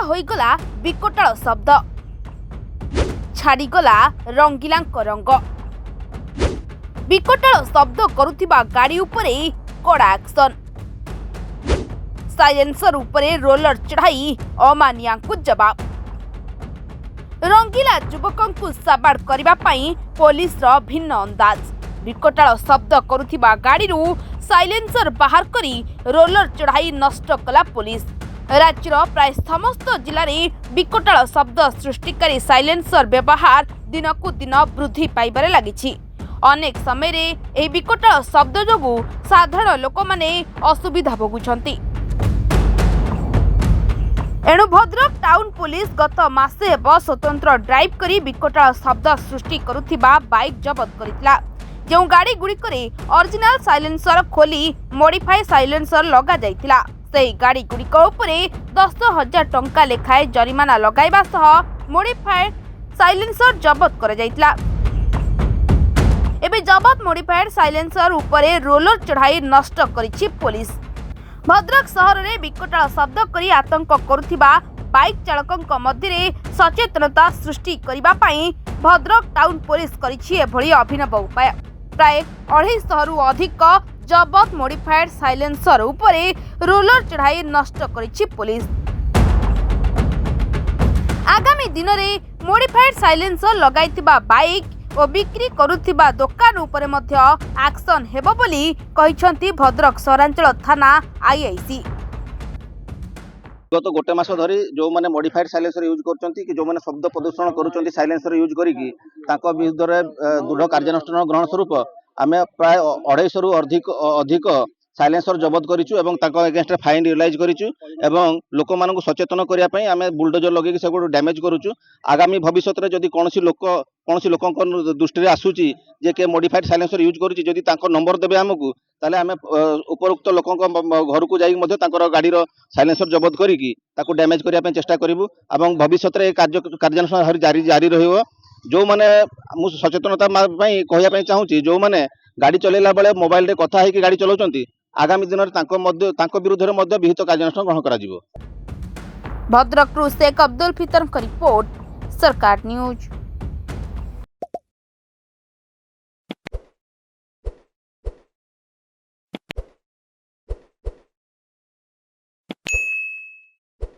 होइगला विकटाल शब्द छाड़ीगला रंगीलांक रंग विकटाल शब्द करुथिबा गाड़ी उपरे कड़ा एक्शन साइलेंसर उपरे रोलर चढ़ाई अमानियां जवाब रंगीला युवकों साबाड़ करने पुलिस भिन्न अंदाज विकटाल शब्द करुथिबा गाड़ी साइलेंसर बाहर करी रोलर चढ़ाई नष्ट कला पुलिस राज्यर प्राय समस्त जिले में विकटाल शब्द सृष्टिकारी साइलेंसर व्यवहार दिनकू दिन वृद्धि पाइबारे लागिछि अनेक समय एही विकटाल शब्द जोगु साधारण लोक माने असुविधा भोगुछंती एणु भद्रक टाउन पुलिस गत मासे हेब स्वतंत्र ड्राइव करी विकटाल शब्द सृष्टि करुथिबा बाइक जबत करितला जो गाड़ी गुड़िकरे ओरिजिनल साइलेंसर खोली मॉडिफाई साइलेंसर लगा जाइतिला सेही गाड़ी गुड़िक उपरे 10,000 टंका लेखाए जरिमाना लगाइबा सह मॉडिफाइड साइलेंसर जबत कर जाइतिला एबे जबत मॉडिफाइड साइलेंसर उपरे रोलर चढ़ाई नष्ट करिछि पुलिस भद्रक सहर में विकटाल शब्द करी आतंक करुथिबा बाइक चालकों मध्य सचेतनता सृष्टि करिबा पई भद्रक टाउन पुलिस करिछि एभଳି अभिनव उपाय प्राय 250 रु अधिक जबत मॉडिफाइड साइलेंसर उपरे रोलर चढ़ाई नष्ट करिछि पुलिस आगामी दिन में मॉडिफाइड साइलेंसर लगाइथिबा बाइक और बिक्री करुथिबा दुकान उपरे मध्य एक्शन हेबो बोली कहिसंती भद्रक सहरांचल थाना आईआईसी गत गोटे मास धरी जो माने मॉडिफाइड साइलेंसर यूज करचंती कि जो माने शब्द प्रदूषण करूचंती साइलेंसर यूज करिकी तांको विरुद्ध रे दृढ़ कार्यानुष्ठान ग्रहण स्वरूप आमे प्राय 250 रु अधिक साइलेंसर जबत करिछु एवं तांको अगेंस्ट फाइन रियलाइज करिछु एवं लोक मानकु सचेतन करिया पई आमे बुलडोजर लगेकी सब डैमेज करूछु आगामी भविष्य रे जदी कोनोसी लोकक दृष्टि रे आसुची जे के मॉडिफाइड साइलेंसर यूज करूची जदी तांको नंबर देबे हमकु ताले आमे उपरोक्त लोकक घर को जाई मध्ये तांकर गाडीर साइलेंसर जबत करिकी ताको डैमेज करिया पई चेष्टा करिवु एवं भविष्य रे कार्यानुष्ठान जारी रहिबो जो माने मु सचेतनता पई कहिया पई चाहूची जो माने गाड़ी चलेला बेले मोबाइल रे कथा है कि गाड़ी चलाउचंती आगामी दिन तांको विरुद्ध रे मध्य विहित कार्यानुष्ठान ग्रहण करा जिवो। भद्रक शेख अब्दुल फितर रिपोर्ट सरकार न्यूज।